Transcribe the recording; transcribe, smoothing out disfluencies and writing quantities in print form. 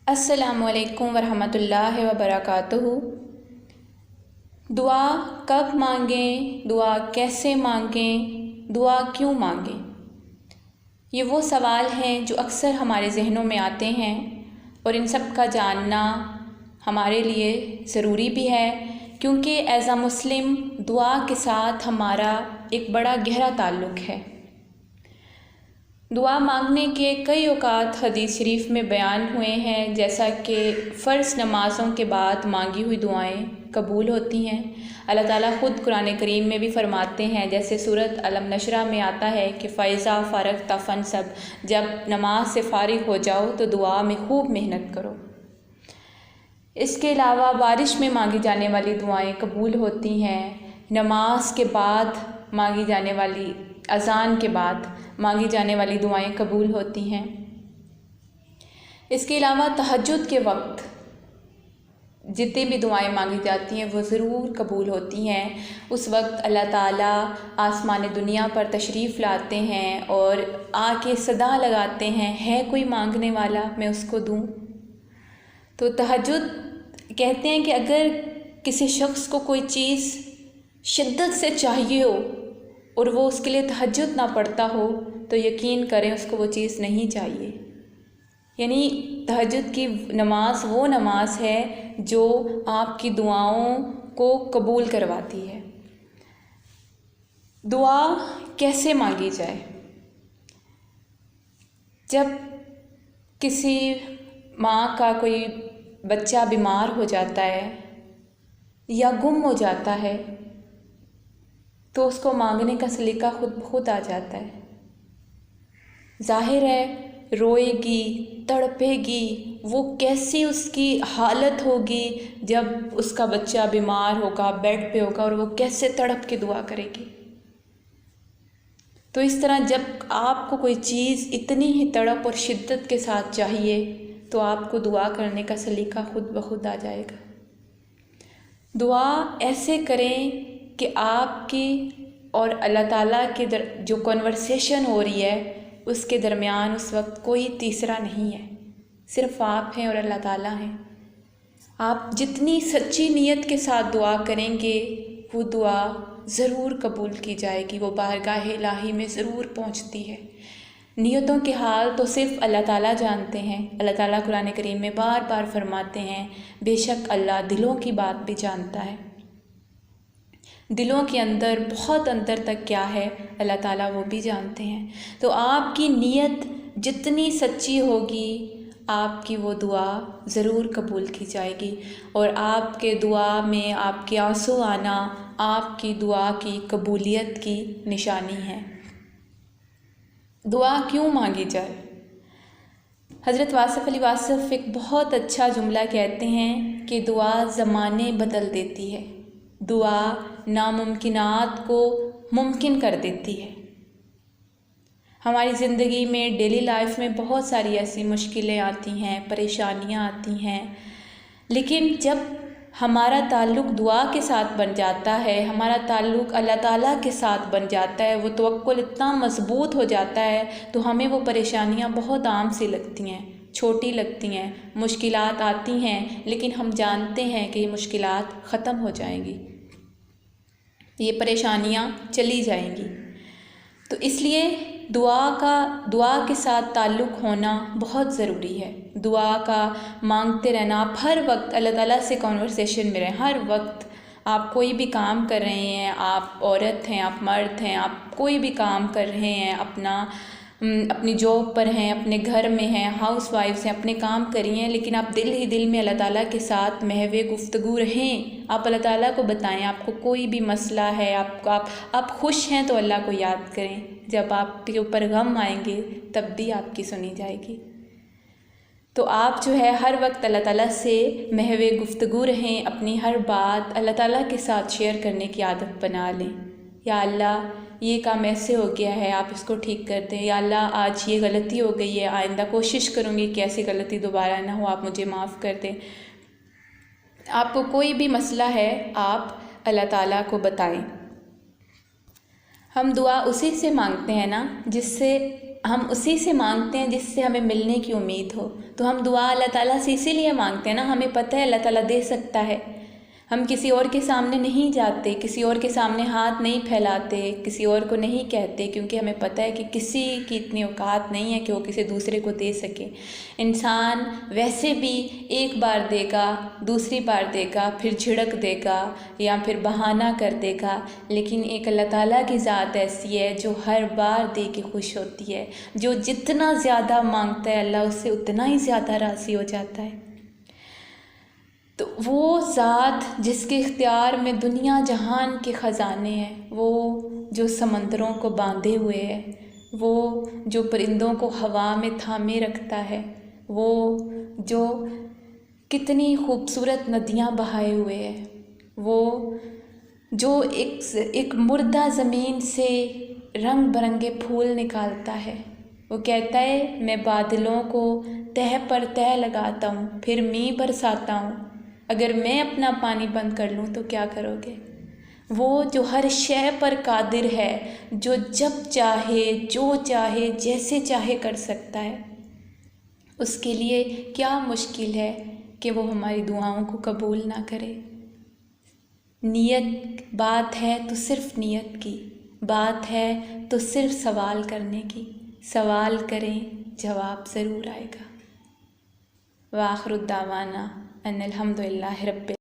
السلام علیکم ورحمۃ اللہ وبرکاتہ۔ دعا کب مانگیں، دعا کیسے مانگیں، دعا کیوں مانگیں؟ یہ وہ سوال ہیں جو اکثر ہمارے ذہنوں میں آتے ہیں، اور ان سب کا جاننا ہمارے لیے ضروری بھی ہے، کیونکہ ایز اے مسلم دعا کے ساتھ ہمارا ایک بڑا گہرا تعلق ہے۔ دعا مانگنے کے کئی اوقات حدیث شریف میں بیان ہوئے ہیں، جیسا کہ فرض نمازوں کے بعد مانگی ہوئی دعائیں قبول ہوتی ہیں۔ اللہ تعالیٰ خود قرآن کریم میں بھی فرماتے ہیں، جیسے سورۃ علم نشرہ میں آتا ہے کہ فَإِذَا فَرَغْتَ فَانْصَبْ، جب نماز سے فارغ ہو جاؤ تو دعا میں خوب محنت کرو۔ اس کے علاوہ بارش میں مانگی جانے والی دعائیں قبول ہوتی ہیں، نماز کے بعد مانگی جانے والی، اذان کے بعد مانگی جانے والی دعائیں قبول ہوتی ہیں۔ اس کے علاوہ تہجد کے وقت جتنی بھی دعائیں مانگی جاتی ہیں وہ ضرور قبول ہوتی ہیں۔ اس وقت اللہ تعالیٰ آسمان دنیا پر تشریف لاتے ہیں اور آ کے صدا لگاتے ہیں، ہے کوئی مانگنے والا میں اس کو دوں۔ تو تہجد کہتے ہیں کہ اگر کسی شخص کو کوئی چیز شدت سے چاہیے ہو اور وہ اس کے لیے تہجد نہ پڑھتا ہو تو یقین کریں اس کو وہ چیز نہیں چاہیے۔ یعنی تہجد کی نماز وہ نماز ہے جو آپ کی دعاؤں کو قبول کرواتی ہے۔ دعا کیسے مانگی جائے؟ جب کسی ماں کا کوئی بچہ بیمار ہو جاتا ہے یا گم ہو جاتا ہے تو اس کو مانگنے کا سلیقہ خود بخود آ جاتا ہے۔ ظاہر ہے روئے گی، تڑپے گی، وہ کیسی اس کی حالت ہوگی جب اس کا بچہ بیمار ہوگا، بیڈ پہ ہوگا، اور وہ کیسے تڑپ کے دعا کرے گی۔ تو اس طرح جب آپ کو کوئی چیز اتنی ہی تڑپ اور شدت کے ساتھ چاہیے تو آپ کو دعا کرنے کا سلیقہ خود بخود آ جائے گا۔ دعا ایسے کریں کہ آپ کی اور اللہ تعالیٰ کے جو کنورسیشن ہو رہی ہے اس کے درمیان اس وقت کوئی تیسرا نہیں ہے، صرف آپ ہیں اور اللہ تعالیٰ ہیں۔ آپ جتنی سچی نیت کے ساتھ دعا کریں گے وہ دعا ضرور قبول کی جائے گی، وہ بارگاہ الہی میں ضرور پہنچتی ہے۔ نیتوں کے حال تو صرف اللہ تعالیٰ جانتے ہیں۔ اللہ تعالیٰ قرآن کریم میں بار بار فرماتے ہیں، بے شک اللہ دلوں کی بات بھی جانتا ہے۔ دلوں کے اندر بہت اندر تک کیا ہے اللہ تعالیٰ وہ بھی جانتے ہیں۔ تو آپ کی نیت جتنی سچی ہوگی آپ کی وہ دعا ضرور قبول کی جائے گی، اور آپ کے دعا میں آپ کے آنسو آنا آپ کی دعا کی قبولیت کی نشانی ہے۔ دعا کیوں مانگی جائے؟ حضرت واصف علی واصف ایک بہت اچھا جملہ کہتے ہیں کہ دعا زمانے بدل دیتی ہے، دعا ناممکنات کو ممکن کر دیتی ہے۔ ہماری زندگی میں ڈیلی لائف میں بہت ساری ایسی مشکلیں آتی ہیں، پریشانیاں آتی ہیں، لیکن جب ہمارا تعلق دعا کے ساتھ بن جاتا ہے، ہمارا تعلق اللہ تعالیٰ کے ساتھ بن جاتا ہے، وہ توکل اتنا مضبوط ہو جاتا ہے تو ہمیں وہ پریشانیاں بہت عام سی لگتی ہیں، چھوٹی لگتی ہیں، مشکلات آتی ہیں لیکن ہم جانتے ہیں کہ یہ مشکلات ختم ہو جائیں گی، یہ پریشانیاں چلی جائیں گی۔ تو اس لیے دعا کے ساتھ تعلق ہونا بہت ضروری ہے۔ دعا کا مانگتے رہنا، آپ ہر وقت اللہ تعالیٰ سے کنورسیشن میں رہیں، ہر وقت آپ کوئی بھی کام کر رہے ہیں، آپ عورت ہیں، آپ مرد ہیں، آپ کوئی بھی کام کر رہے ہیں، اپنی جاب پر ہیں، اپنے گھر میں ہیں، ہاؤس وائفس ہیں، اپنے کام کریے، لیکن آپ دل ہی دل میں اللہ تعالیٰ کے ساتھ محو گفتگو رہیں۔ آپ اللہ تعالیٰ کو بتائیں آپ کو کوئی بھی مسئلہ ہے، آپ خوش ہیں تو اللہ کو یاد کریں، جب آپ کے اوپر غم آئیں گے تب بھی آپ کی سنی جائے گی۔ تو آپ جو ہے ہر وقت اللہ تعالیٰ سے محو گفتگو رہیں، اپنی ہر بات اللہ تعالیٰ کے ساتھ شیئر کرنے کی عادت بنا لیں۔ یا اللہ یہ کام ایسے ہو گیا ہے، آپ اس کو ٹھیک کر دیں۔ یا اللہ آج یہ غلطی ہو گئی ہے، آئندہ کوشش کروں گی کہ ایسی غلطی دوبارہ نہ ہو، آپ مجھے معاف کر دیں۔ آپ کو کوئی بھی مسئلہ ہے آپ اللہ تعالیٰ کو بتائیں۔ ہم دعا اسی سے مانگتے ہیں نا جس سے ہم اسی سے مانگتے ہیں جس سے ہمیں ملنے کی امید ہو. تو ہم دعا اللہ تعالیٰ سے اسی لیے مانگتے ہیں نا، ہمیں پتہ ہے اللہ تعالیٰ دے سکتا ہے. ہم کسی اور کے سامنے نہیں جاتے، کسی اور کے سامنے ہاتھ نہیں پھیلاتے، کسی اور کو نہیں کہتے، کیونکہ ہمیں پتہ ہے کہ کسی کی اتنی اوقات نہیں ہے کہ وہ کسی دوسرے کو دے سکے. انسان ویسے بھی ایک بار دے گا، دوسری بار دے گا، پھر جھڑک دے گا یا پھر بہانہ کر دے گا، لیکن ایک اللہ تعالیٰ کی ذات ایسی ہے جو ہر بار دے کے خوش ہوتی ہے. جو جتنا زیادہ مانگتا ہے اللہ اس سے اتنا ہی زیادہ راضی ہو جاتا ہے. تو وہ ذات جس کے اختیار میں دنیا جہان کے خزانے ہیں، وہ جو سمندروں کو باندھے ہوئے ہے، وہ جو پرندوں کو ہوا میں تھامے رکھتا ہے، وہ جو کتنی خوبصورت ندیاں بہائے ہوئے ہے، وہ جو ایک مردہ زمین سے رنگ برنگے پھول نکالتا ہے. وہ کہتا ہے میں بادلوں کو تہ پر تہ لگاتا ہوں، پھر میںہ برساتا ہوں. اگر میں اپنا پانی بند کر لوں تو کیا کرو گے؟ وہ جو ہر شے پر قادر ہے، جو جب چاہے جو چاہے جیسے چاہے کر سکتا ہے، اس کے لیے کیا مشکل ہے کہ وہ ہماری دعاؤں کو قبول نہ کرے. نیت بات ہے تو صرف نیت کی بات ہے، تو صرف سوال کرنے کی. سوال کریں جواب ضرور آئے گا. وآخر الدعوانا ان الحمد للہ رب